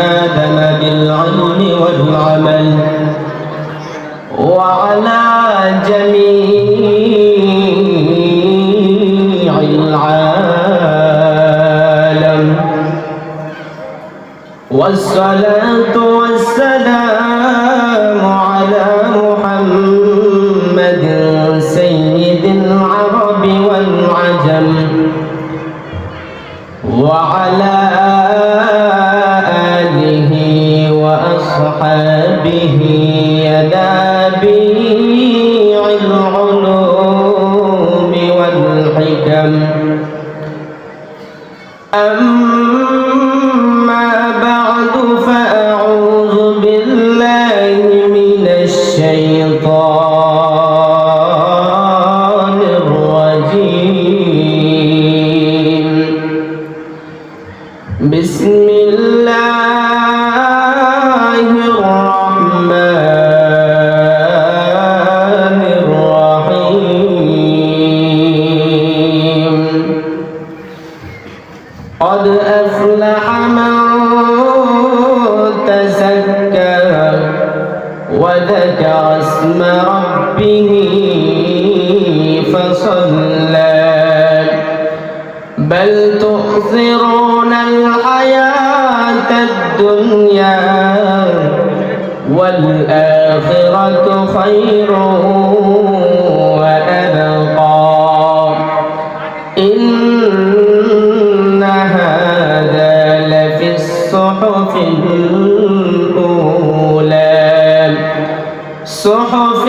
آدم بالعلم والعمل وعلى جميع العالم والصلاة والسلام على محمد سيد العرب والعجم وعلى آله وأصحابه ينابيع العلوم والحكم أما بعد فأعوذ بالله من الشيطان الرجيم بسم الله الرحمن الرحيم قد أفلح من تزكى وذكر اسم ربه فصلى بل تؤثرون الحياة الدنيا والآخرة خير وأبقى إن هذا لفي الصحف الأولى صحف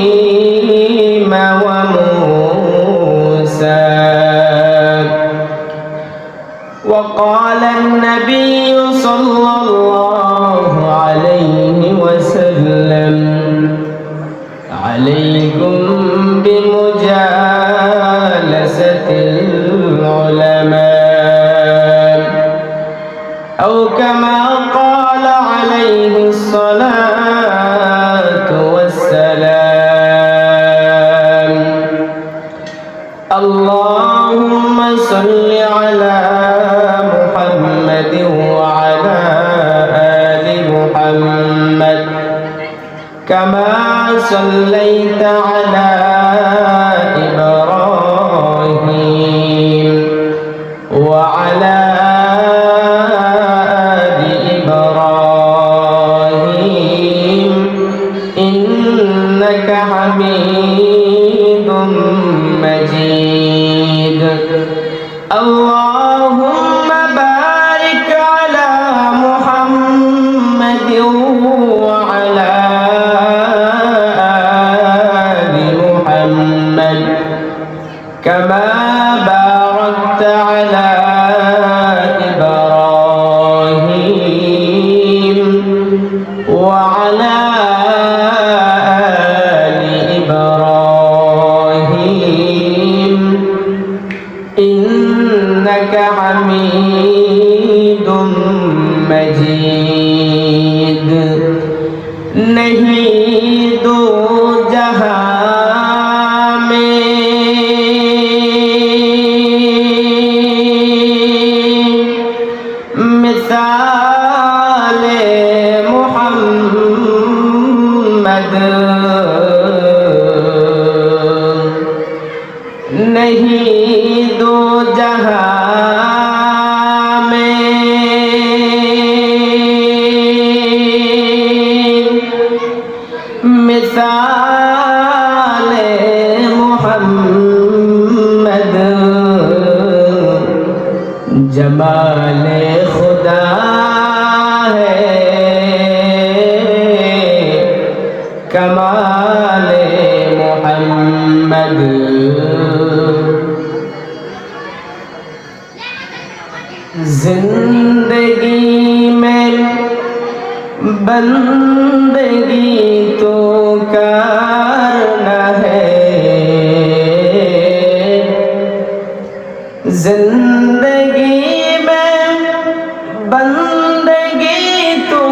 إبراهيم وموسى وقال النبي صلى الله عليه وسلم عليكم بمجالسة العلماء أو كما قال عليه الصلاة والسلام اللهم صل على محمد وعلى آل محمد كما صليت على إبراهيم وعلى آل إبراهيم إنك حميد مجيد اللهم بارك على محمد وعلى آل محمد كما باركت على إبراهيم وعلى آل إبراهيم إنك حميد مجيد नहीं दो जहां में मिसाल मुहम्मद नहीं दो जहां मिसाल मुहम्मद जमाल खुदा है कमाल मुहम्मद जिंदगी में बंदगी तो करना है जिंदगी में बंदगी तो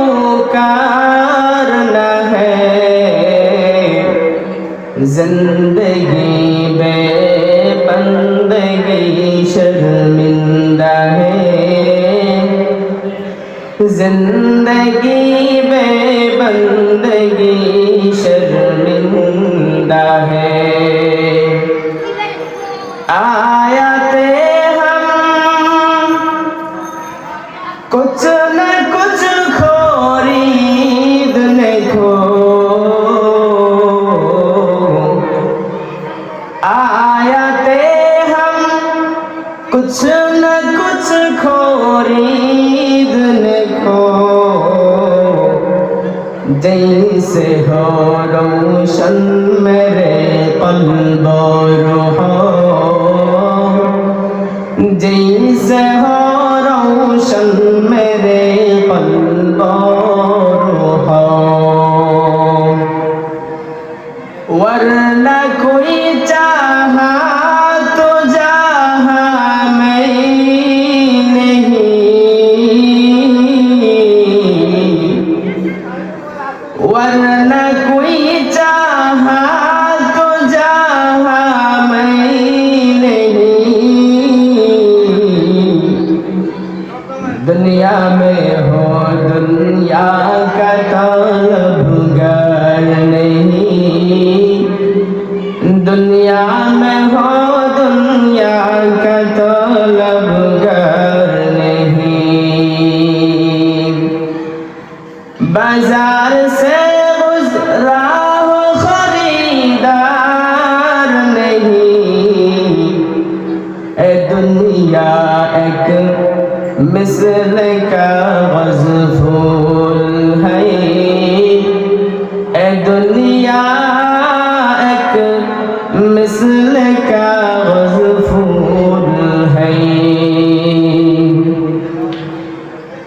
करना है जिंदगी में बंदगी शर्मिंदा है जिंदगी बेबंदगी शर्मिंदा है। आयाते हम कुछ न कुछ खरीदने को, आयाते हम कुछ न कुछ खरीदने को, जैसे हो रोशन मेरे क़ल्ब और रूह, जैसे हो रोशन मेरे क़ल्ब और रूह, वरना कोई चाहा तो जहाँ मैं नहीं, वरना कोई चाहा तो जहाँ मैं नहीं। दुनिया में हो दुनिया का तलबगार नहीं, दुनिया में हो दुनिया का तलबगार नहीं। बाजार से गुजरा हो खरीदार नहीं, ए दुनिया एक मिसल कागज़ फूल है, ए दुनिया एक मिसल कागज़ फूल है।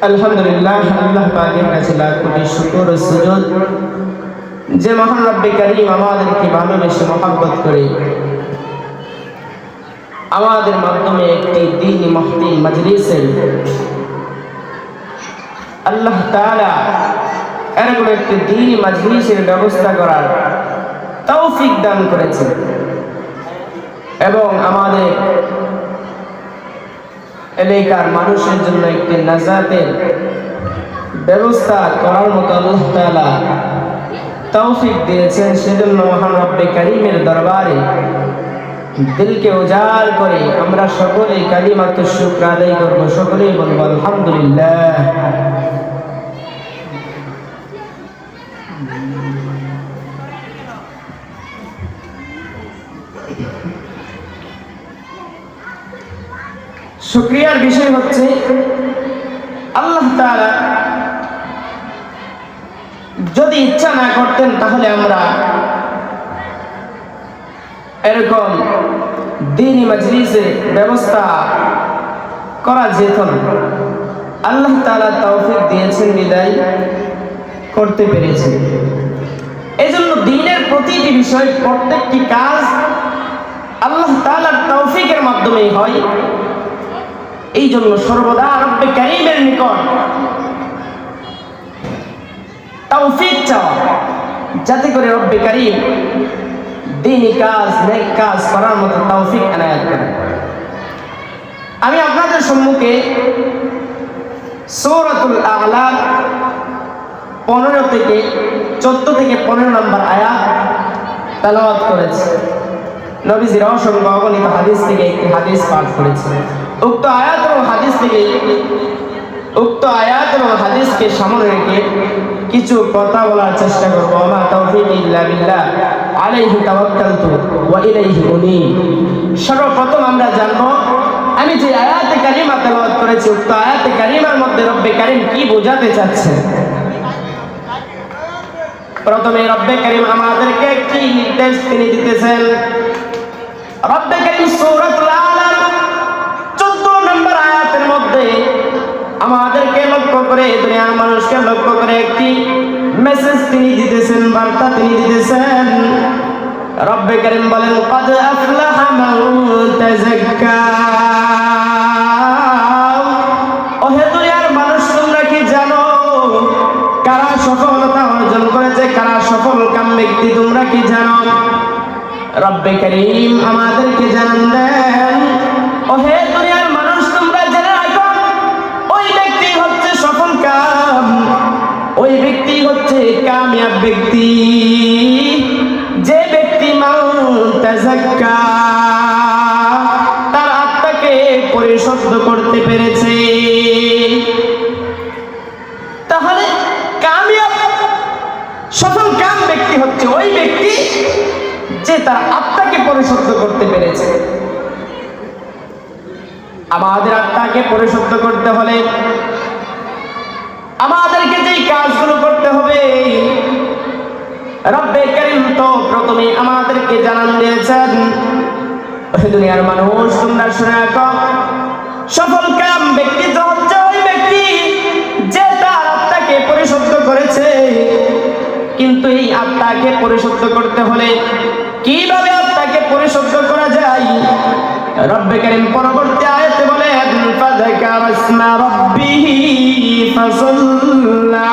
अल्हम्दुलिल्लाह, আল্লাহ পাকের কাছে লাখ কোটি শুকর ও সুজুদ যে মহান রব্বে কারীম আমাদেরকে ভালোবেসে মহব্বত করে আমাদের মাধ্যমে একটি দ্বীনি মাহফিল মাজলিসে আল্লাহ তাআলা এরকম একটি দ্বীনি মাজলিসের ব্যবস্থা করার তৌফিক দান করেছেন এবং আমাদের এলাকার মানুষের জন্য একটি নাজাতের ব্যবস্থা করার মতো আল্লাহ তাআলা তৌফিক দিয়েছেন। সেজন্য মহান রব্বে কারীমের দরবারে দিলকে উজাড় করে আমরা সকলেই কালিমাতুশ শুকর আদায় করব। সকলেই বলব আলহামদুলিল্লাহ। শুকরিয়ার বিষয় হচ্ছে আল্লাহ তাআলা যদি ইচ্ছা না করতেন তাহলে আমরা এরকম দ্বীনি মাজলিসের ব্যবস্থা করা যেত না। আল্লাহ তাআলা তৌফিক দিয়েছেন বিদায় করতে পেরেছেন। এজন্য দ্বীনের প্রতিটি বিষয় প্রত্যেকটি কাজ আল্লাহ তাআলার তৌফিকের মাধ্যমেই হয়। এই জন্য সর্বদা রব্বে কারীমের নিকট তৌফিক চাওয়া, যাতে করে রব্বে কারীম দ্বীনি কাজ নেক কাজ করার মতো তৌফিক এনায়েত করেন। আমি আপনাদের সম্মুখে সূরাতুল আ'লা 14 থেকে 15 নম্বর আয়াত তেলাওয়াত করেছি। নবীজির অসংখ্য অগণিত হাদিস থেকে একটি হাদিস পাঠ করেছি। উক্ত আয়াত এবং হাদিসকে সামনে রেখে কিছু কথা বলার চেষ্টা করব। মা তাওফীকি ইল্লা বিল্লাহ, আলাইহি তাওয়াক্কালতু ওয়া ইলাইহি উনীব। সর্বপ্রথম আমরা জানব, আমি যে আয়াতে কারিমা তেলাওয়াত করেছি উক্ত আয়াতে কারিমার মধ্যে রব্বে কারীম কি বোঝাতে চাচ্ছেন। প্রথমে রব্বে কারীম আমাদেরকে একটি নির্দেশ তিনি দিতেছেন। রব্বে কারীম সূরাতুল আ'লা 14 নম্বর আয়াতের মধ্যে আমাদেরকে লক্ষ্য করে, দুনিয়ার মানুষকে লক্ষ্য করে একটি মেসেজ তিনি দিতেছেন, বার্তা তিনি দিতেছেন। রব্বে কারীম বলেন, ক্বাদ আফলাহা মান তাযাক্কা। ওহে দুনিয়ার মানুষ, তোমরা কি জানো কারা সফলতা অর্জন করেছে, কারা সফল কাম ব্যক্তি, তোমরা কি জানো? রব্বে কারীম আমাদেরকে জানান দেন, ওহে দুনিয়ার মানুষ, তোমরা জেনে রাখো ওই ব্যক্তি হচ্ছে সফল কাম পরিশুদ্ধ করতে পেরেছে। তাহলে কামিয়াব সফল কাম ব্যক্তি হচ্ছে ওই ব্যক্তি যে তার আত্মাকে পরিশুদ্ধ করতে পেরেছে। আমাদের আত্মাকে পরিশুদ্ধ করতে হলে আমাদেরকে যেই কাজগুলো করতে হবে রব্বে কারীম তো প্রথমে আমাদেরকে জানান দিয়েছেন, দুনিয়ার মানুষ তোমরা শুনে রাখো, সফল কাম ব্যক্তি তো হচ্ছে ওই ব্যক্তি যে তার আত্মাকে পরিশুদ্ধ করেছে। কিন্তু এই আত্মাকে পরিশুদ্ধ করতে হলে কিভাবে আত্মাকে পরিশুদ্ধ করা যায়? রব্বে কারীম পরবর্তী আয়াতে বলেন, ফাযাকারা ইসমা রাব্বিহি ফাসাল্লা।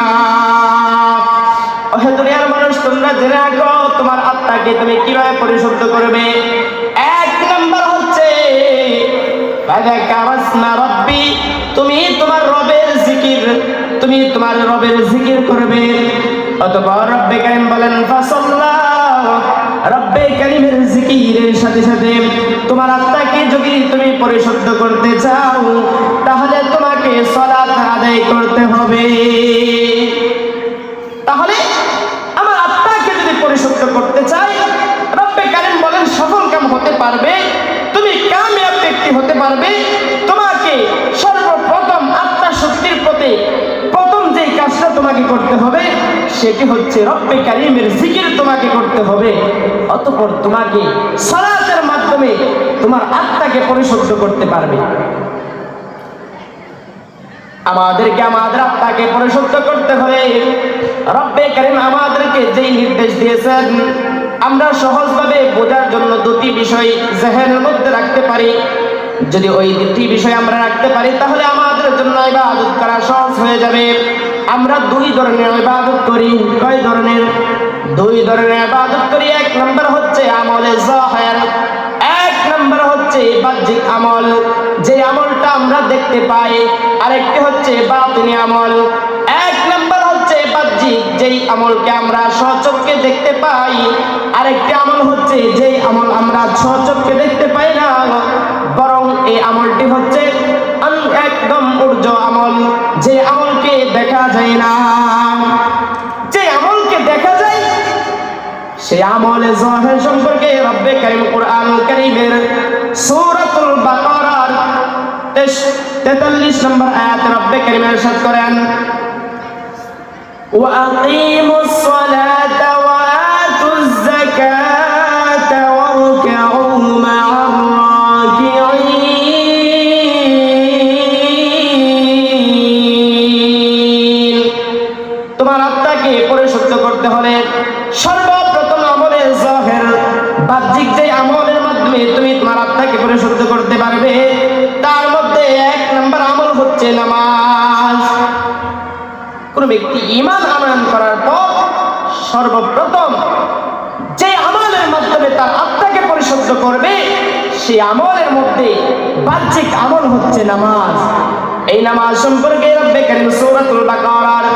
ওহে দুনিয়ার মানুষ তোমরা জেনে রাখো, তোমার আত্মাকে তুমি কিভাবে পরিশুদ্ধ করবে। এক নাম্বার হচ্ছে ফাযাকারা ইসমা রাব্বি, তুমি তোমার রবের জিকির করবে। অতঃপর রব্বে কারীম বলেন ফাসাল্লা, রব্বে কারীমের জিকিরের সাথে সাথে তোমার আত্মাকে যদি তুমি পরিশুদ্ধ করতে চাও তাহলে তোমাকে সালাত আদায় করতে হবে। তাহলে আমার আত্মাকে যদি পরিশুদ্ধ করতে চাই, রব্বে কারীম বলেন সফল কাম হতে পারবে, তুমি কামিয়াব ব্যক্তি হতে পারবে, তোমাকে সর্বপ্রথম আত্মা শক্তির প্রতি প্রথম যে কাজটা তোমাকে করতে হবে সেটি হচ্ছে রব্বে কারীমের জিকির তোমাকে করতে হবে। অতঃপর তোমাকে সালাতের মাধ্যমে তোমার আত্মাকে পরিশুদ্ধ করতে পারবে। আমাদেরকে আমাদের আত্মাকে পরিশুদ্ধ করতে হলে রব্বে কারীম আমাদেরকে যেই নির্দেশ দিয়েছেন আমরা সহজভাবে বোঝার জন্য দুটি বিষয় জেহেনের মধ্যে রাখতে পারি। যদি ওই দুটি বিষয় আমরা রাখতে পারি তাহলে আমাদের জন্য ইবাদত করা সহজ হয়ে যাবে। আমরা দুই ধরনের ইবাদত করি। কয় ধরনের? দুই ধরনের ইবাদত করি। এক নম্বর হচ্ছে আমলে যাহির, এক নম্বর হচ্ছে বাহ্যিক আমল, যে আমলটা আমরা দেখতে পাই। আরেকটি হচ্ছে বাতিনি আমল। এক নম্বর হচ্ছে বাহ্যিক, যেই আমলকে আমরা স্বচক্ষে দেখতে পাই। আরেকটি আমল হচ্ছে যেই আমল আমরা স্বচক্ষে দেখতে পাই না, বরং এই আমলটি হচ্ছে একদম ঊর্ধ্ব আমল, যে আমলকে দেখা যায় না। যে আমলকে দেখা যায় সেই আমলে যাহির সম্পর্কে রব্বে কারীম কুরআনুল কারীমের সূরাতুল বাকারার 43 নম্বর আয়াতে রব্বে কারীম ইরশাদ করেন, ওয়া আকিমুস সালাতা ওয়া আতুজ যাকাতা ওয়ারকাউ মা'আর রাকিঈন। তোমার আত্মাকে পরিশুদ্ধ করতে হলে সর্বপ্রথম আমলে যাহির, বাহ্যিক যে আমলের মাধ্যমে তুমি তোমার আত্মাকে পরিশুদ্ধ করতে পারবে তার মধ্যে এক নম্বর আমল হচ্ছে নামাজ। কোন ব্যক্তি ঈমান আনয়ন করার পর সর্বপ্রথম যে আমলের মাধ্যমে তার আত্মাকে পরিশুদ্ধ করবে সেই আমলের মধ্যে বাহ্যিক আমল হচ্ছে নামাজ। এই নামাজ সম্পর্কে রব্বে কারীম সূরাতুল বাকারার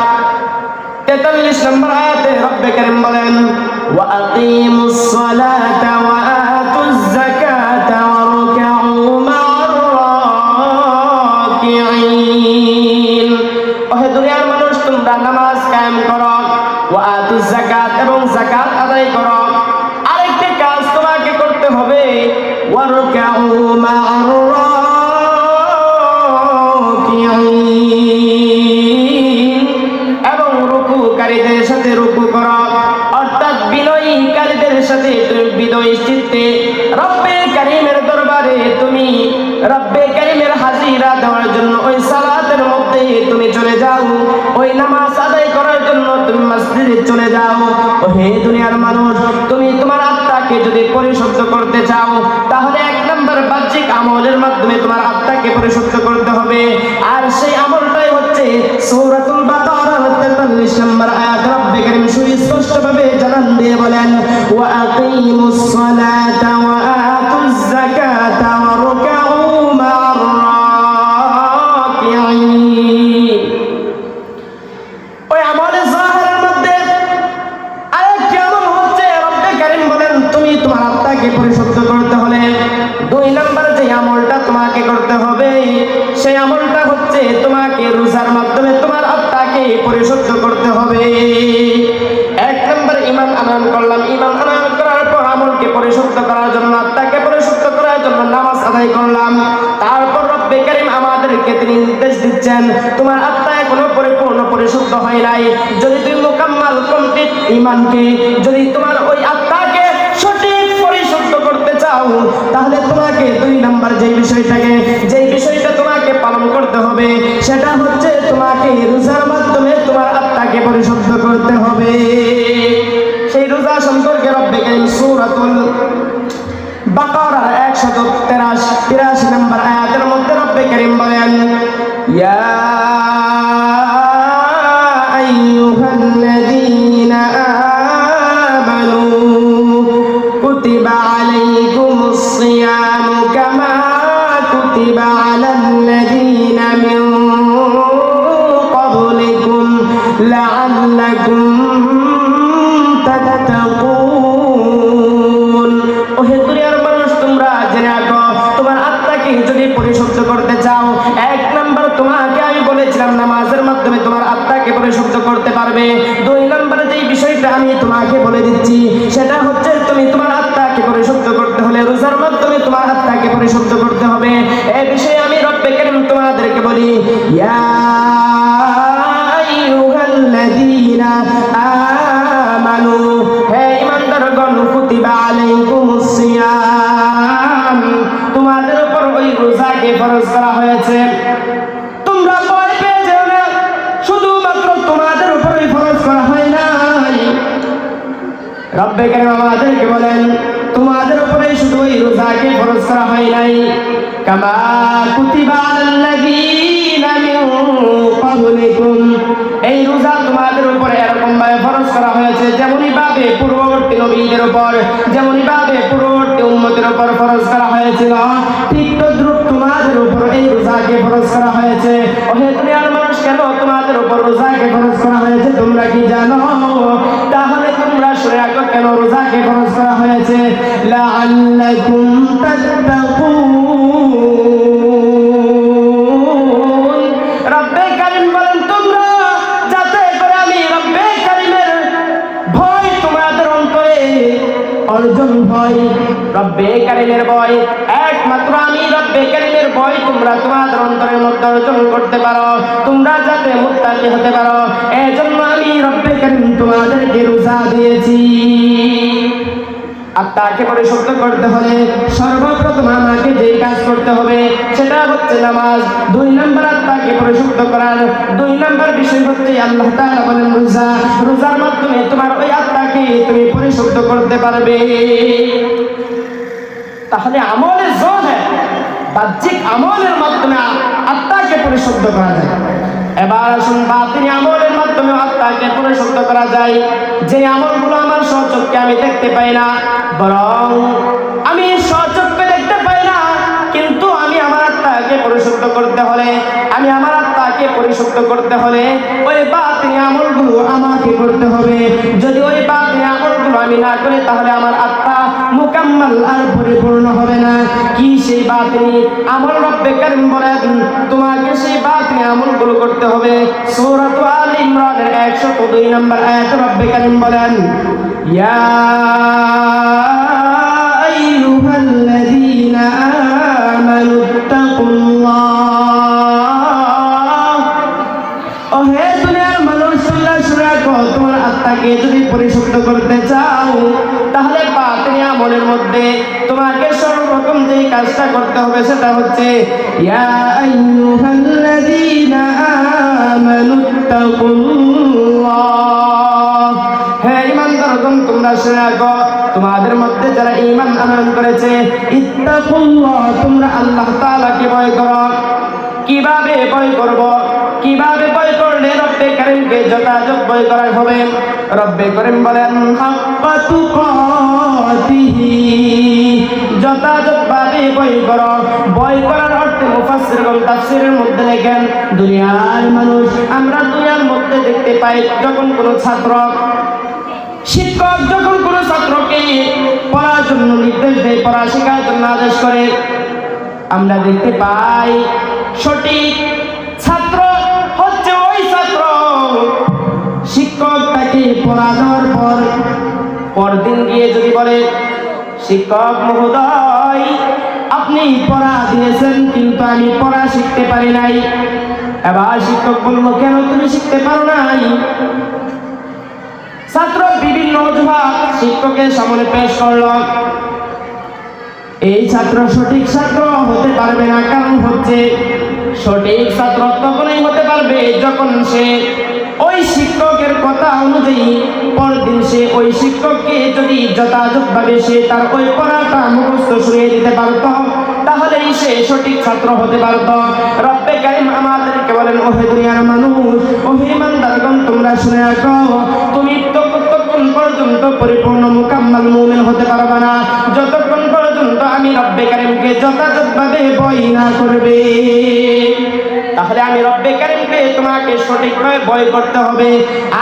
43 নম্বর আয়াতে রব্বে কারীম বলেন, ওয়া আকিমুস সালাতা ওয়া আতুজ যাকাতা ওয়ারকাউ মা'আর রাকিঈন। ওহে দুনিয়ার মানুষ তোমরা নামাজ কায়েম করো, ওয়া আতুজ যাকাত এবং যাকাত আদায় করো। আরেকটি কাজ তোমাকে করতে হবে, ওয়ারকাউ মা'আর রাকিঈন, এবং রুকুকারীদের সাথে রুকু করো, অর্থাৎ বিনয়ীকারীদের সাথে তুমি বিনয়ী চিত্তে রব্বে কারীমের দরবারে তুমি রব্বে কারীমের হাজিরা দেওয়ার জন্য ওই সালাতের মধ্যে তুমি চলে যাও, ওই নামাজ আদায় করার জন্য তুমি মসজিদে চলে যাও। ও হে দুনিয়ার মানুষ, তুমি তোমার আত্মাকে যদি পরিশুদ্ধ করতে চাও তাহলে এক নম্বর বাহ্যিক আমল আমলটা হচ্ছে তোমাকে রোজার মাধ্যমে তোমার আত্মাকে পরিশুদ্ধ করতে হবে। এক নম্বর ঈমান আনয়ন করলাম, ঈমান আনয়ন করার পর আমলকে পরিশুদ্ধ করার জন্য, আত্মাকে পরিশুদ্ধ করার জন্য নামাজ আদায় করলাম। তারপর রব্বে কারীম আমাদেরকে তিনি নির্দেশ দিচ্ছেন, তোমার আত্মা এখনো পরিপূর্ণ পরিশুদ্ধ হয় নাই। যদি তুমি মুকাম্মাল কমপ্লিট ঈমানকে, যদি তোমার ওই আত্মাকে সঠিক পরিশুদ্ধ করতে চাও, তাহলে তোমাকে দুই নাম্বার যেই বিষয়টা তোমাকে পালন করতে হবে, সেটা হচ্ছে তোমাকে রোজার মাধ্যমে তোমার আত্মাকে পরিশুদ্ধ করতে হবে। সেই রোজা সম্পর্কে রব্বে কারীম সূরাতুল বাকারা 183 নম্বর আয়াতের মধ্যে রব্বে কারীম বলেন, ইয়া আইয়ুহাল্লাযীনা আমানু কুতিবা আলাইকুমুস সিয়ামু কামা কুতিবা আলাল্লাযীনা মিন ক্বাবলিকুম লাআল্লাকুম তাত্তাকুন। ওহে দুনিয়ার মানুষ, তোমরা জেনে রাখো, তোমার আত্মাকে যদি পরিশুদ্ধ করতে চাও, এক নাম্বার তোমাকে আমি বলেছিলাম নামাজের মাধ্যমে তোমার আত্মাকে পরিশুদ্ধ করতে পারবে। দুই নম্বরে যেই বিষয়টা আমি তোমাকে বলে দিচ্ছি, সেটা হচ্ছে তুমি তোমার আত্মাকে পরিশুদ্ধ করতে হলে রোজার মাধ্যমে তোমার আত্মাকে পরিশুদ্ধ করতে হবে। এই বিষয়ে আমি রব্বে কারীম তোমাদেরকে বলি, ইয়া আইয়ুহাল্লাযীনা আমানু, হে ঈমানদারগণ, কুতিবা আলাইকুমুস সিয়াম, তোমাদের উপর ওই রোজাকে ফরজ করা হয়েছে। তোমরা ভয় পেয়ে যেও না, শুধুমাত্র তোমাদের উপরই ফরজ করা হয় নাই। রব্বে কারীম আমাদেরকে বলেন, তোমাদের উপরে শুধু ওই রোজাকে ফরজ করা হয় নাই, কামা কুতিবা আলাল্লাযীনা মিন ক্বাবলিকুম, এই রোজা তোমাদের উপরে এরকম ভাবে ফরজ করা হয়েছে যেমনই ভাবে পূর্ববর্তী নবীদের উপর, যেমনই ভাবে পূর্ববর্তী উম্মতের উপর ফরজ করা হয়েছিল, ঠিক তদ্রূপ তোমাদের উপর এই রোজাকে ফরজ করা হয়েছে। ওহে দুনিয়ার মানুষ, কেন তোমাদের উপর রোজাকে ফরজ করা হয়েছে তোমরা কি জানো? তাহলে তোমরা শুনে রাখো কেন রোজাকে ফরজ করা হয়েছে, লাআল্লাকুম তাত্তাকুন। রব্বে কারীম বলেন, তোমরা যাতে করে আমি রব্বে কারীমের ভয় তোমাদের অন্তরে অর্জন হয়। রব্বে কারীমের ভয়, একমাত্র আমি রব্বে কারীমের ভয় তোমরা তোমাদের অন্তরের মধ্যে অর্জন করতে পারো, তোমরা যাতে মুত্তাকি হতে পারো, এজন্য আমি রব্বে কারীম তোমাদেরকে রোজা দিয়েছি। আত্মাকে পরিশুদ্ধ করতে হলে সর্বপ্রথম আমাকে যেই কাজ করতে হবে সেটা হচ্ছে নামাজ। দুই নম্বর আত্মাকে পরিশুদ্ধ করার দুই নম্বর বিষয় হচ্ছে আল্লাহ তাআলা বলেন রোজা। রোজার মাধ্যমে তোমার ওই আত্মাকে তুমি পরিশুদ্ধ করতে পারবে। তাহলে আমলের জোর বাহ্যিক আমলের মাধ্যমে আত্মাকে পরিশুদ্ধ করা যায়। এবার আসুন বাতিনি আমলের মাধ্যমে আত্মাকে পরিশুদ্ধ করা যায়। যে আমলগুলো আমার স্বচক্ষে আমি দেখতে পাই না, বরং আমি স্বচক্ষে দেখতে পাই না, কিন্তু আমি আমার আত্মাকে পরিশুদ্ধ করতে হলে, আমি আমার আত্মাকে পরিশুদ্ধ করতে হলে ওই বাতিনি আমলগুলো আমাকে করতে হবে। যদি ওই বাতিনি আমলগুলো আমি না করি, তাহলে আমার আত্মা মুকাম্মাল আর পরিপূর্ণ হবে না। কি সেই বাতিনি আমল? রব্বে কারীম বলেন, তোমাকে সেই বাতিনি আমলগুলো করতে হবে। সূরাত আলে ইমরানের 102 নম্বর আয়াতে রব্বে কারীম বলেন, ইয়া আইয়ুহাল্লাযীনা আমানুত্তাকুল্লাহ। ও হে দুনিয়ার মানুষ, তোমার আত্মাকে যদি পরিশুদ্ধ করতে চাও, তাহলে বাতিনি আমলের মধ্যে তোমাকে সর্বপ্রথম যে কাজটা করতে হবে সেটা হচ্ছে ইয়া আইয়ুহাল্লাযীনা আমানুত্তাকুল্লাহ। হে ঈমানদারগণ, তোমরা শুনে রাখো, তোমাদের মধ্যে যারা ঈমান আনয়ন করেছে, ইত্তাকুল্লাহ, তোমরা আল্লাহ তাআলাকে ভয় করো। কিভাবে ভয় করব? কিভাবে ভয় করলে রব্বে কারীমকে যথাযথ ভয় করা হবে? রব্বে কারীম বলেন, হাক্কা তুকাতিহি, যথাযথভাবে ভয় করো। ভয় করার অর্থে মুফাসসিরগণ তাফসীরের মধ্যে লেখেন, দুনিয়ার মানুষ, আমরা দুনিয়ার মধ্যে দেখতে পাই যখন কোনো ছাত্র, শিক্ষক যখন কোনো ছাত্রকে পড়ার জন্য নির্দেশ দেয়, পড়া শেখার জন্য আদেশ করে, আমরা দেখতে পাই সঠিক পরদিন গিয়ে যদি বলে, শিক্ষক মহোদয় আপনি পড়া দিয়েছেন কিন্তু আমি পড়া শিখতে পারি নাই। এবার শিক্ষক বলল, কেন তুমি শিখতে পারো নাই? ছাত্র বিভিন্ন অজুহাত শিক্ষকের সামনে পেশ করল। এই ছাত্র সঠিক ছাত্র হতে পারবে না, কারণ হচ্ছে সঠিক ছাত্র তখনই হতে পারবে যখন সে ওই শিক্ষকের কথা অনুযায়ী পরদিন সে ওই শিক্ষককে যদি যথাযথভাবে সে তার ওই পড়াটা মুখস্থ শুনিয়ে দিতে পারত, তাহলেই সে সঠিক ছাত্র হতে পারত। রব্বে কারীম আমাদেরকে বলেন, ওহে দুনিয়ার মানুষ, ওহে ইমানদারগণ, তোমরা শুনে রাখো, তুমি ততক্ষণ পর্যন্ত পরিপূর্ণ মুকাম্মাল মুমিন হতে পারবে না যতক্ষণ পর্যন্ত আমি রব্বে কারীমকে যথাযথভাবে ভয় না করবে। তাহলে আমি রব্বে কারীমকে তোমাকে সঠিকভাবে ভয় করতে হবে।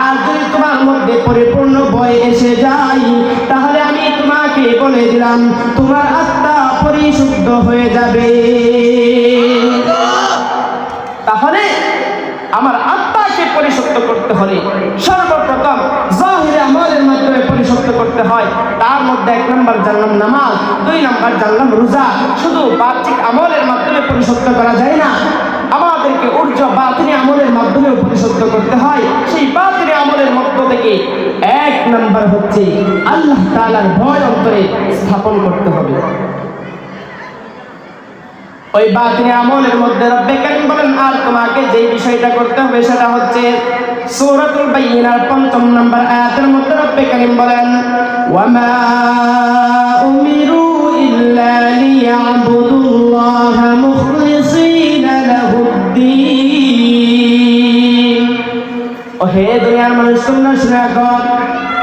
আর যদি তোমার মধ্যে পরিপূর্ণ ভয় এসে যায়, তাহলে আমি তোমাকে বলে দিলাম তোমার আত্মা পরিশুদ্ধ হয়ে যাবে। তাহলে আমার আত্মাকে পরিশুদ্ধ করতে হলে সর্বপ্রথম জাহিরে আমলের মাধ্যমে পরিশুদ্ধ করতে হয়। তার মধ্যে 1 নম্বর জানলাম নামাজ, 2 নম্বর জানলাম রোজা। শুধু বাহ্যিক আমলের মাধ্যমে পরিশুদ্ধ করা যায় না, আমাদেরকে বাতিনি আমলের মাধ্যমে পরিশুদ্ধ করতে হয়। সেই বাতিনি আমলের মধ্য থেকে 1 নম্বর হচ্ছে আল্লাহ তাআলার ভয় অন্তরে স্থাপন করতে হবে। ওই বাতিনি আমলের মধ্যে রব্বে কারীম বলেন, আর তোমাকে যে বিষয়টা করতে হবে সেটা হচ্ছে সূরাতুল বাইয়িনার 5 নম্বর আয়াতের মধ্যে রব্বে কারীম বলেন, ওয়ামা উমিরু ইল্লা লিয়াবুদুল্লাহা মুখলিসিনা লাহুদ্দীন। ওহে দুনিয়ার মানুষ, তোমরা শুনে রাখো,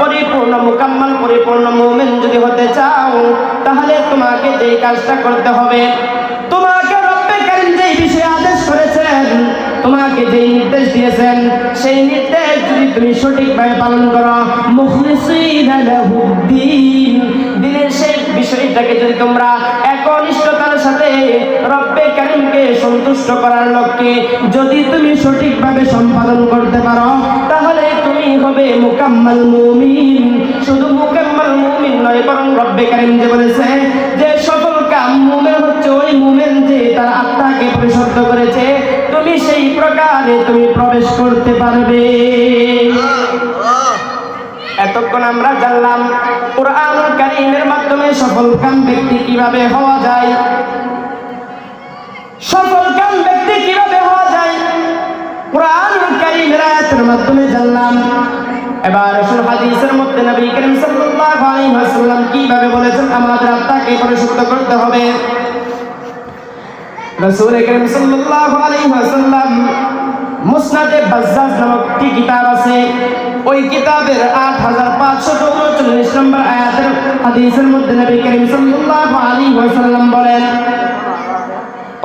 পরিপূর্ণ মুকাম্মাল পরিপূর্ণ মুমিন যদি হতে চাও, তাহলে তোমাকে যেই কাজটা করতে হবে, তোমাকে রব্বে কারীম যেই বিষয়ে আদেশ করেছেন, তোমাকে যেই নির্দেশ দিয়েছেন, সেই নির্দেশ যদি তুমি সঠিকভাবে পালন করো, মুখলিসিনা লাহুদ্দীন, দিনের সেই বিষয়টাকে যদি তোমরা একনিষ্ঠতার সাথে রব্বে কারীমকে সন্তুষ্ট করার লক্ষ্যে যদি তুমি সঠিকভাবে সম্পাদন করতে পারো, তাহলে তুমি হবে মুকাম্মাল মুমিন। শুধু মুকাম্মাল মুমিন নয়, বরং রব্বে কারীম যে বলেছে যে সফল কাম মুমিন হচ্ছে ওই মুমিন যে তার আত্মাকে পরিশুদ্ধ করেছে, তুমি সেই প্রকারে তুমি প্রবেশ করতে পারবে। এতক্ষণ আমরা জানলাম কুরআনুল কারীমের মাধ্যমে সফলকাম ব্যক্তি কিভাবে হওয়া যায়, সফলকাম ব্যক্তি কিভাবে হওয়া যায় কুরআনুল কারীমের আয়াতের মাধ্যমে জানলাম। এবার আসল হাদিসের মধ্যে নবী করিম সাল্লাল্লাহু আলাইহি ওয়াসাল্লাম কিভাবে বলেছেন আমাদের আত্মাকে পরিশুদ্ধ করতে হবে। রাসূল করিম সাল্লাল্লাহু আলাইহি ওয়াসাল্লাম মুসনাদে বাজ্জাজ নামক একটি কিতাব আছে, ওই কিতাবের 8539 নম্বর আয়াতের হাদিসের মধ্যে নবী করিম সাল্লাল্লাহু আলাইহি ওয়াসাল্লাম বলেন,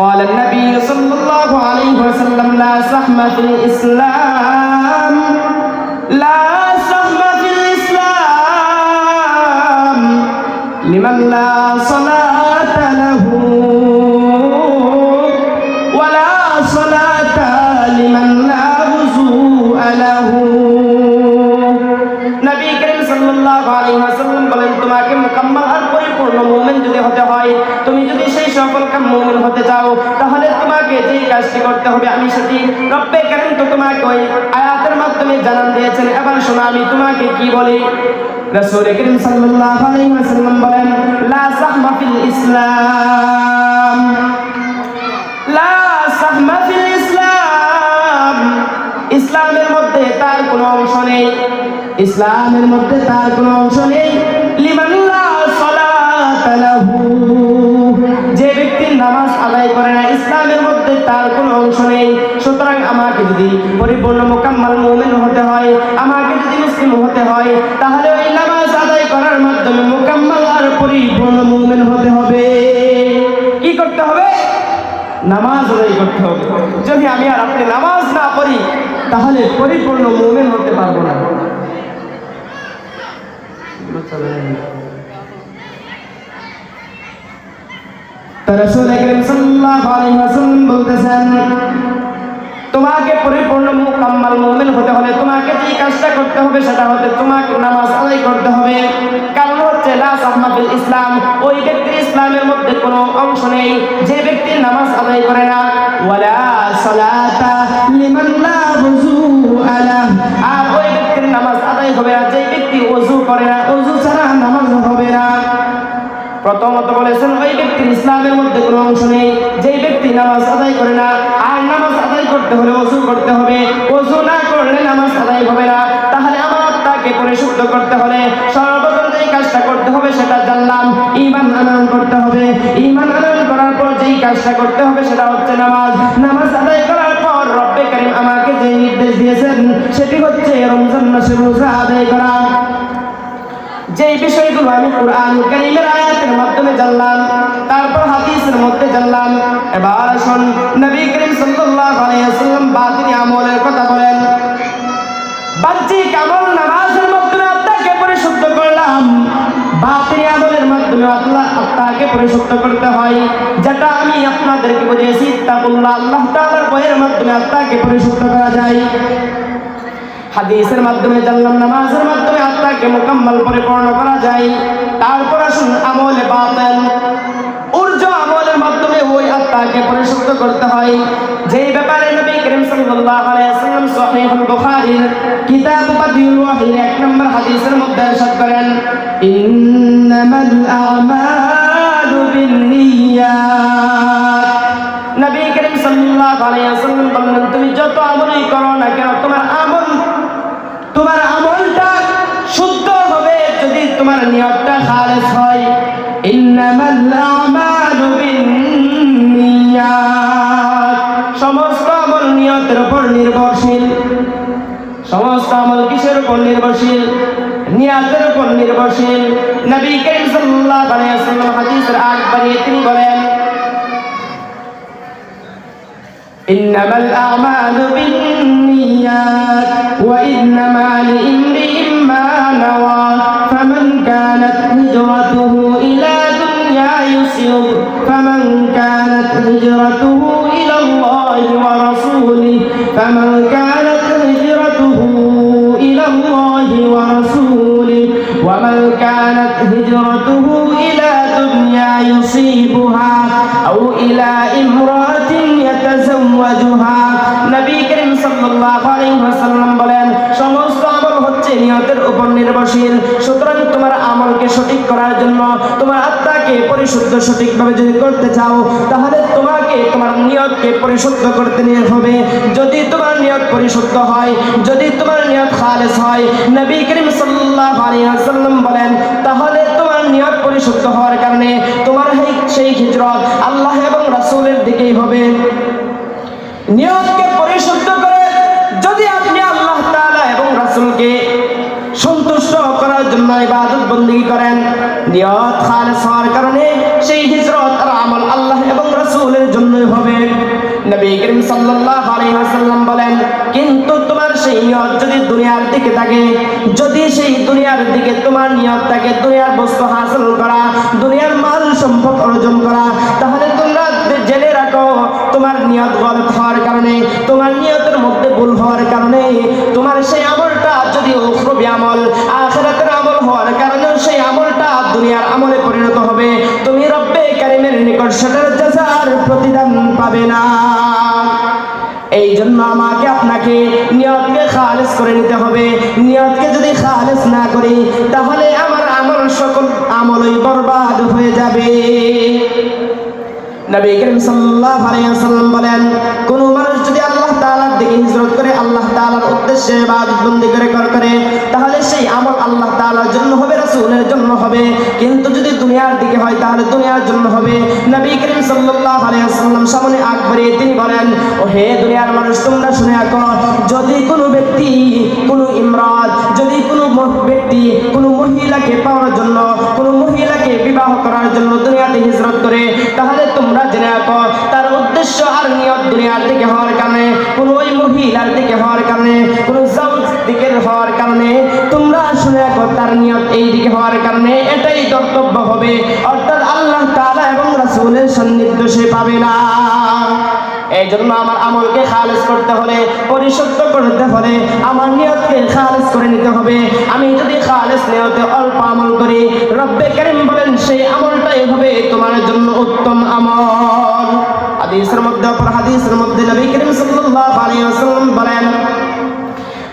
قال النبي صلى الله عليه وسلم لا سهم في الإسلام لا سهم في الإسلام لمن لا صلاة له ولا صلاة لمن لا وضوء له। নবী করিম সাল্লাল্লাহু আলাইহি ওয়াসাল্লাম বলেন, তোমাকে মুকাম্মাল আর পরিপূর্ণ মুমিন যদি হতে হয়, তুমি যদি সেই সফলকাম মুমিন হতে চাও, তাহলে তোমাকে যেই কাজটি করতে হবে আমি সেটি রব্বে কারীম তো তোমাকে ওই আয়াতের মাধ্যমে জানান দিয়েছেন। এবার শোনো আমি তোমাকে কি বলি। রাসূল করিম সাল্লাল্লাহু আলাইহি ওয়াসাল্লাম বলেন, লা সাহমা ফিল ইসলাম লা সাহমা ফিল ইসলাম, ইসলামের মধ্যে তার কোনো অংশ নেই, ইসলামের মধ্যে তার কোনো অংশ নেই। লিমান লা সালাতা লাহু, যে ব্যক্তি নামাজ আদায় করে না, ইসলামের মধ্যে তার কোনো অংশ নেই। সুতরাং আমাকে যদি পরিপূর্ণ মুকাম্মাল মুমিন হতে হয়, আমাকে যদি মুসলিম হতে হয়, তাহলে ওই নামাজ আদায় করার মাধ্যমে মুকাম্মাল আর পরিপূর্ণ মুমিন হতে হবে। কি করতে হবে? নামাজ আদায় করতে হবে। যদি আমি আর আপনি নামাজ না পড়ি, তাহলে পরিপূর্ণ মুমিন হতে পারবো না। রাসূল কারীম সাল্লাল্লাহু আলাইহি ওয়াসাল্লাম বলতেছেন, তোমাকে পরিপূর্ণ মুকাম্মাল মুসলমান মুমিন হতে হলে তোমাকে যে কাজটা করতে হবে সেটা হতে তোমাকে নামাজ আদায় করতে হবে। কারণ হচ্ছে লা সাহমা ফিল ইসলাম, ওই ব্যক্তির ইসলামের মধ্যে কোনো অংশ নেই যে ব্যক্তি নামাজ আদায় করে না। ওয়ালা সালাতা লিমান লা ওযুআ লাহ, আর ওই ব্যক্তির নামাজ আদায় হবে না যে ব্যক্তি ওযু করে না, ওযু ছাড়া নামাজ হবে না। প্রথমত বলেছেন ওই ব্যক্তির ইসলামের মধ্যে কোনো অংশ নেই যেই ব্যক্তি নামাজ আদায় করে না। আর নামাজ আদায় করতে হলে ওযু করতে হবে, ওযু না করলে নামাজ আদায় হবে না। তাহলে আমার আত্মাকে পরিশুদ্ধ করতে হলে সর্বপ্রথম যেই কাজটা করতে হবে সেটা জানলাম, ঈমান আনয়ন করতে হবে। ঈমান আনয়ন করার পর যেই কাজটা করতে হবে সেটা হচ্ছে নামাজ। নামাজ আদায় করার পর রব্বে কারীম আমাকে যে নির্দেশ দিয়েছেন সেটি হচ্ছে রমজান মাসে রোজা আদায় করা। যেই বিষয়গুলো আমি কুরআন কারীমের আয়াতের মাধ্যমে জানলাম, তারপর হাদিসের মধ্যে জানলাম, এবার আসুন নবী করিম সাল্লাল্লাহু আলাইহি ওয়াসাল্লাম বাতিনি আমলের কথা বলেন। বাহ্যিক আমল নামাজের মাধ্যমে আত্মাকে পরিশুদ্ধ করলাম, বাতিনি আমলের মাধ্যমে আত্মাকে পরিশুদ্ধ করতে হয়। যেটা আমি আপনাদেরকে বুঝিয়েছি, তাকুল্লাহ, আল্লাহ তাআলার ভয়ের মাধ্যমে আত্মাকে পরিশুদ্ধ করা যায়। হাদিসের মাধ্যমে জানলাম নামাজের মাধ্যমে আত্মাকে মুকাম্মাল পরিপূর্ণ করা যায়। তারপর আসুন আমলে বাতিন, উর্জ আমলের মাধ্যমে ওই আত্মাকে পরিশুদ্ধ করতে হয়। যেই ব্যাপারে নবী করিম সাল্লাল্লাহু আলাইহি ওয়াসাল্লাম সহিহুল বুখারীর কিতাব বাদিউল ওয়াহীর 1 নম্বর হাদিসের মধ্যে ইরশাদ করেন, ইন্নামাল আমালু বিন্নিয়াত। নবী করিম সাল্লাল্লাহু আলাইহি ওয়াসাল্লাম বলেন, তুমি যত আমলই করো না কেন তোমার আমলটা শুদ্ধ হবে যদি তোমার নিয়তটা খালেস হয়। ইন্নামাল আমালু বিন্নিয়াত, সমস্ত আমল নিয়তের উপর নির্ভরশীল। সমস্ত আমল কিসের উপর নির্ভরশীল? নিয়তের উপর নির্ভরশীল। নবী করিম সাল্লাল্লাহু আলাইহি ওয়াসাল্লাম হাদিসের আগ বাড়িয়ে তিনি বলেন, ইন্নামাল আমালু বিন্নিয়াত ওয়া ইন্নামা লিইমরিইম মা নাওয়া ফামান কানাত হিজরাতুহু ইলা দুনিয়া ইউসিব ফামান কানাত হিজরাতুহু ইলাল্লাহি ওয়া রাসূলিহি ফামান কানাত হিজরাতুহু ইলাল্লাহি ওয়া রাসূলিহি ওয়া মান কানাত হিজরাতুহু ইলা দুনিয়া ইউসিবুহা আও ইলা ইমরাতিন ইয়াতাযাওয়াজুহা। নবী করিম সাল্লাল্লাহু আলাইহি ওয়াসাল্লাম বলেন, সমস্ত আমল হচ্ছে নিয়তের উপর নির্ভরশীল। সুতরাং তোমার আমলকে সঠিক করার জন্য, তোমার আত্মাকে পরিশুদ্ধ সঠিকভাবে যদি করতে চাও, তাহলে তোমাকে তোমার নিয়তকে পরিশুদ্ধ করতে হবে। যদি তোমার নিয়ত পরিশুদ্ধ হয়, যদি তোমার নিয়ত খালেস হয়, নবী করিম সাল্লাল্লাহু আলাইহি ওয়াসাল্লাম বলেন, তাহলে তোমার নিয়ত পরিশুদ্ধ হওয়ার কারণে তোমার সেই হিজরত আল্লাহ এবং রাসূলের দিকেই হবে। নিয়তকে পরিশুদ্ধ করে যদি আপনি আল্লাহ তাআলা এবং রাসূলকে সন্তুষ্ট করার জন্য ইবাদত বندگی করেন, নিয়ত খালেস হওয়ার কারণে সেই হিজরত আর আমল আল্লাহ এবং রাসূলের জন্যই হবে। নবী করিম সাল্লাল্লাহু আলাইহি ওয়াসাল্লাম বলেন, কিন্তু তোমার সেই নিয়ত যদি দুনিয়ার দিকে থাকে, যদি সেই দুনিয়ার দিকে তোমার নিয়ত থাকে দুনিয়ার বস্তু হাসিল করা, দুনিয়ার মাল সম্পদ অর্জন করা, তাহলে তোমরা জেনে রাখো তোমার নিয়ত গলত হওয়ার কারণে, তোমার নিয়তের মধ্যে ভুল হওয়ার কারণে তোমার সেই আমলটা যদি উখরবি আমল, আখিরাতের আমল হওয়ার কারণে সেই আমলটা দুনিয়ার আমলে পরিণত হবে। তুমি রব্বে কারীমের নিকট সেটার জাযার প্রতিদান পাবে না। এই জন্য আমাকে আপনাকে নিয়তকে খালেস করে নিতে হবে। নিয়তকে যদি খালেস না করি, তাহলে আমার আমল সকল আমলই বরবাদ হয়ে যাবে। নবী করিম সাল্লাল্লাহু আলাইহি ওয়াসাল্লাম বলেন, কোন মানুষ যদি আল্লাহ তাআলার দিকে হিজরত করে, আল্লাহ তাআলার উদ্দেশ্যে ইবাদত বندگی করে, তাহলে সেই আমল আল্লাহ তাআলার জন্য হবে, রাসূলের জন্য হবে। কিন্তু যদি দুনিয়ার দিকে হয় তাহলে দুনিয়ার জন্য হবে। নবী করিম সাল্লাল্লাহু আলাইহি ওয়াসাল্লাম সামনে আগ বাড়িয়ে তিনি বলেন, ও হে দুনিয়ার মানুষ, তোমরা শুনে রাখো, যদি কোনো ব্যক্তি, কোনো ইমরাত, যদি কোনো ব্যক্তি কোনো মহিলাকে পাওয়ার জন্য, কোনো মহিলাকে বিবাহ করার জন্য দুনিয়াতে হিজরত করে, তাহলে তোমরা জেনে রাখো তার উদ্দেশ্য আর নিয়ত দুনিয়ার দিকে হওয়ার কারণে, কোন ওই মহিলার দিকে হওয়ার কারণে, কোন জাওজ দিকে হওয়ার কারণে, তোমরা শুনে রাখো তার নিয়ত এই দিকে হওয়ার কারণে এটাই কর্তব্য হবে, অর্থাৎ আল্লাহ তাআলা এবং রাসূলের সান্নিধ্য সে পাবে না। এই জন্য আমার আমলকে খালেস করতে হলে, পরিশুদ্ধ করতে হলে আমার নিয়তকে খালেস করে নিতে হবে। আমি যদি খালেস নিয়তে অল্প আমল করি, রব্বে কারীম বলেন সেই আমলটাই হবে তোমার জন্য উত্তম আমল। হাদিসের মধ্যে, অপর হাদিসের মধ্যে নবী করিম সাল্লাল্লাহু আলাইহি ওয়াসাল্লাম বলেন,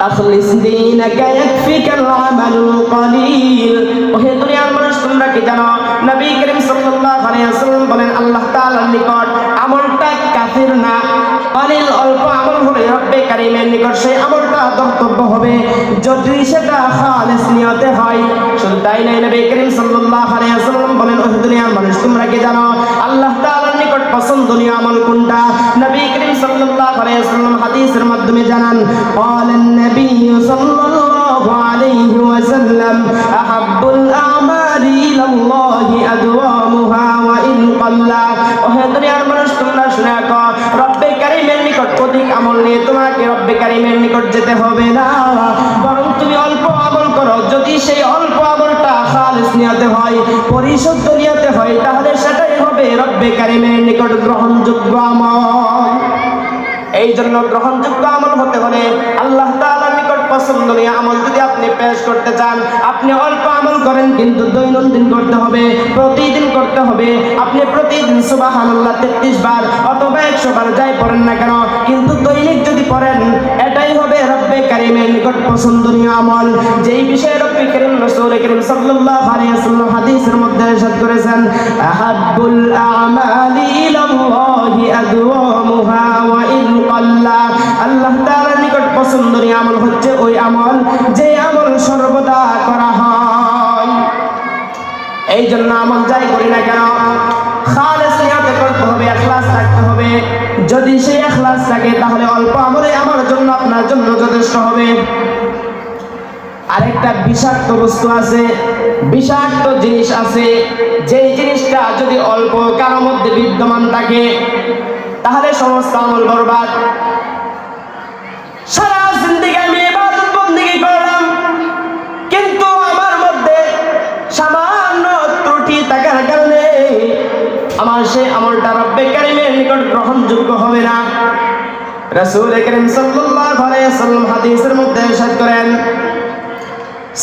আখলিস দীনাকা ইয়াকফিকাল আমালুল কলিল। ওহে দুনিয়ার মানুষ, তোমরা কি জানো নবী করিম সাল্লাল্লাহু আলাইহি ওয়াসাল্লাম বলেন আল্লাহ তাআলার নিকট আমলটা কাফির না, কলিল অল্প আমল হলে রব্বে কারীমের নিকট সেই আমলটা কর্তব্য হবে যদি সেটা খালেস নিয়তে হয়। শুধু তাই নয়, নবী করিম সাল্লাল্লাহু আলাইহি ওয়াসাল্লাম বলেন ওহে দুনিয়ার মানুষ, তোমরা কি জানো আল্লাহ তাআলার নিকট পছন্দনীয় আমল কোনটা? নবী করিম সাল্লাল্লাহু আলাইহি ওয়াসাল্লাম হাদিসের মাধ্যমে জানান, ক্বালান নবী সাল্লাল্লাহু আলাইহি ওয়াসাল্লাম আহাব্বুল আমালি ইলাল্লাহি আদওয়ামুহা ওয়া ইন ক্বাল্লা। ওহে দুনিয়ার মানুষ, তোমরা শুনে রাখো, রব্বে কারীমের নিকট অধিক আমল নিয়ে তোমাকে রব্বে কারীমের নিকট যেতে হবে না, বরং তুমি অল্প আমল করো। যদি সেই অল্প আমলটা খালেস নিয়তে হয়, পরিশুদ্ধ নিয়তে হয়, তাহলে সেটাই হবে রব্বে কারীমের নিকট গ্রহণযোগ্য আমল। এই জন্য গ্রহণযোগ্য আমল হতে হলে আল্লাহ তাআলার নিকট পছন্দনীয় আমল যদি আপনি পেশ করতে চান, আপনি অল্প আমল করেন কিন্তু দৈনন্দিন করতে হবে, প্রতিদিন করতে হবে। আপনি প্রতিদিন সুবহানাল্লাহ 33 বার অথবা 100 বার যাই পড়েন না কেন, কিন্তু দৈনিক যদি পড়েন, এটাই হবে রব্বে কারীমের নিকট পছন্দনীয় আমল। যেই বিষয়ে রব্বে কারীম রাসূল কারীম সাল্লাল্লাহু আলাইহি ওয়াসাল্লাম হাদিসের মধ্যে ইরশাদ করেছেন, আহাব্বুল আমালি ইলাল্লাহি আদওয়ামুহা ওয়া ইন ক্বাল্লা। আল্লাহ তাআলার নিকট পছন্দনীয় আমল হচ্ছে ওই আমল যে আমল সর্বদা করা হয়। এই জন্য আমল যাই করি না কেন খালেস নিয়তে করতে হবে, ইখলাস থাকতে হবে। যদি সেই ইখলাস থাকে তাহলে অল্প আমলে আমার জন্য আপনার জন্য যথেষ্ট হবে। আরেকটা বিষাক্ত বস্তু আছে, বিষাক্ত জিনিস আছে, যেই জিনিসটা যদি অল্প কারোর মধ্যে বিদ্যমান থাকে তাহলে সমস্ত আমল বরবাদ। সারা জিন্দেগি আমি ইবাদত বন্দেগী করলাম, কিন্তু আমার মধ্যে সামান্য ত্রুটি থাকার কারণে আমার সেই আমলটা রব্বে কারীমের নিকট গ্রহণযোগ্য হবে না। রাসূল কারীম সাল্লাল্লাহু আলাইহি ওয়াসাল্লাম হাদিসের মধ্যে ইরশাদ করেন,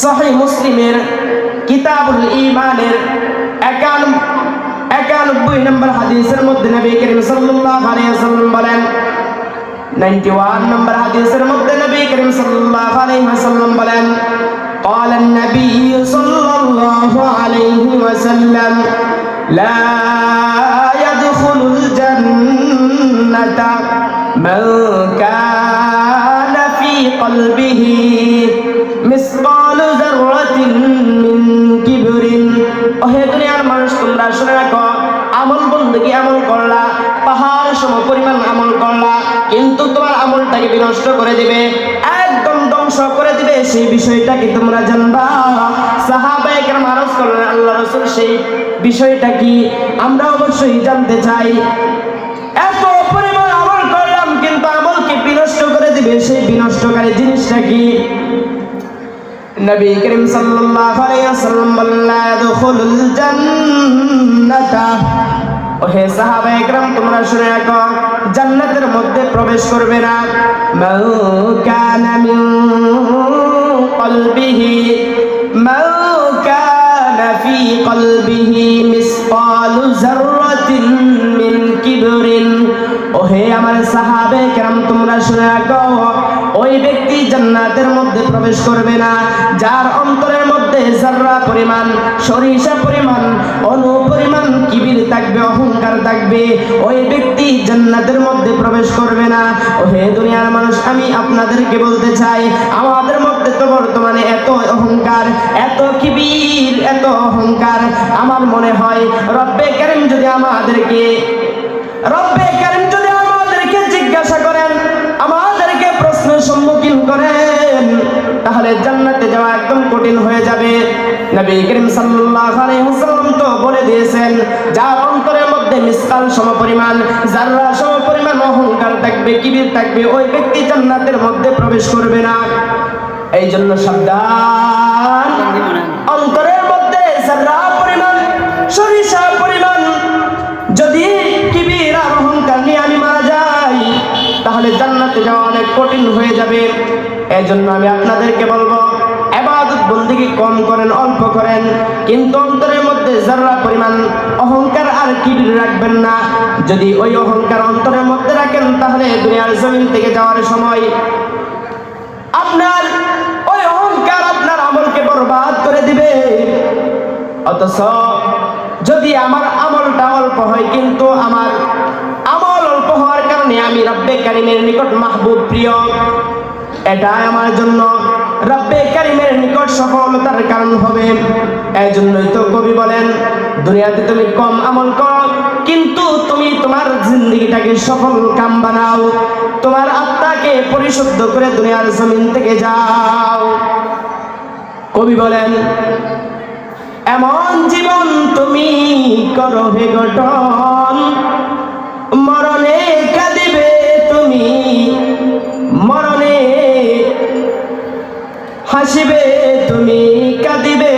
সহিহ মুসলিমের কিতাবুল ঈমানের 91 নম্বর হাদিসের মধ্যে নবী করিম সাল্লাল্লাহু আলাইহি ওয়াসাল্লাম বলেন, 91 নম্বর হাদিসের মধ্যে নবী করিম সাল্লাল্লাহু আলাইহি ওয়াসাল্লাম বলেন, قال النبي صلى الله عليه وسلم لا يدخل الجنة من كان في قلبه مثقال ذرة من كبر। ওহে দুনিয়ার মানুষ, তোমরা শুনে রাখো, আমল বন্দেগী আমল করলা, পাহাড় সম পরিমাণ আমল করলা, কিন্তু তোমার আমলটাকে বিনষ্ট করে দিবে, একদম ধ্বংস করে দিবে, সেই বিষয়টা কি তোমরা জানবা? সাহাবায়ে কেরাম আরজ করলেন, আল্লাহ রাসূল সেই বিষয়টা কি? আমরা অবশ্যই জানতে চাই। এত পরিমাণ আমল করলাম কিন্তু আমলকে বিনষ্ট করে দিবে, সেই বিনষ্টকারী জিনিসটা কি? নবী করিম সাল্লাল্লাহু আলাইহি ওয়াসাল্লাম বললেন, লা ইয়াদখুলুল জান্নাতা। ওহে সাহাবায়ে কেরাম, তোমরা শুনে রাখো, জান্নাতের মধ্যে প্রবেশ করবে না মান কানা মিন কলবিহি ফি কলবিহি মিসকালু যাররাতিন মিন কিবরিন। ওহে আমার সাহাবায়ে কেরাম, তোমরা শুনে রাখো, ওই ব্যক্তি জান্নাতের মধ্যে প্রবেশ করবে না যার অন্তরের মধ্যে যাররা পরিমাণ, সরিষা পরিমাণ, অণু পরিমাণ কিবির থাকবে, অহংকার থাকবে, ওই ব্যক্তি জান্নাতের মধ্যে প্রবেশ করবে না। ওহে দুনিয়ার মানুষ, আমি আপনাদেরকে বলতে চাই, আমাদের মধ্যে তো বর্তমানে এত অহংকার, এত কিবির, এত অহংকার। আমার মনে হয় রব্বে কারীম যদি আমাদেরকে জিজ্ঞাসা করেন, আমাদেরকে প্রশ্নের সম্মুখীন করেন, তাহলে জান্নাতে যাওয়া একদম কঠিন হয়ে যাবে। নবী করিম সাল্লাল্লাহু আলাইহি ওয়াসাল্লাম তো বলে দিয়েছেন, যার অন্তরের মধ্যে মিসকাল সমপরিমাণ, যাররা সমপরিমাণ অহংকার থাকবে, কিবির থাকবে, ওই ব্যক্তি জান্নাতের মধ্যে প্রবেশ করবে না। এই জন্য সাবধান, অন্তরের মধ্যে যাররা পরিমাণ, সরিষা পরিমাণ যদি কিবির আর অহংকার নিয়ে আমি মারা যাই, তাহলে জান্নাতে যাওয়া অনেক কঠিন হয়ে যাবে। এজন্য আমি আপনাদেরকে বলবো, ইবাদত বন্দেগী কম করেন, অল্প করেন, কিন্তু অন্তরের মধ্যে যারা পরিমাণ অহংকার আর কিবর রাখবেন না। যদি ওই অহংকার অন্তরের মধ্যে রাখেন, তাহলে দুনিয়ার জমিন থেকে যাওয়ার সময় আপনার ওই অহংকার আপনার আমলকে বরবাদ করে দিবে। অথচ যদি আমার আমলটা অল্প হয়, কিন্তু আমার আমল অল্প হওয়ার কারণে আমি রব্বে কারিমের নিকট মাহবুব, প্রিয়, এটাই আমার জন্য রব্বে কারিমের নিকট সফলতার কারণ হবে। এই জন্যই তো কবি বলেন, দুনিয়াতে তুমি কম আমল করো, কিন্তু তুমি তোমার জিন্দেগিটাকে সফল কাম বানাও, তোমার আত্মাকে পরিশুদ্ধ করে দুনিয়ার জমিন থেকে যাও। কবি বলেন, এমন জীবন তুমি করো হে গঠন, মরণে কাঁদিবে তুমি, মরণে হাসিবে তুমি, কাঁদিবে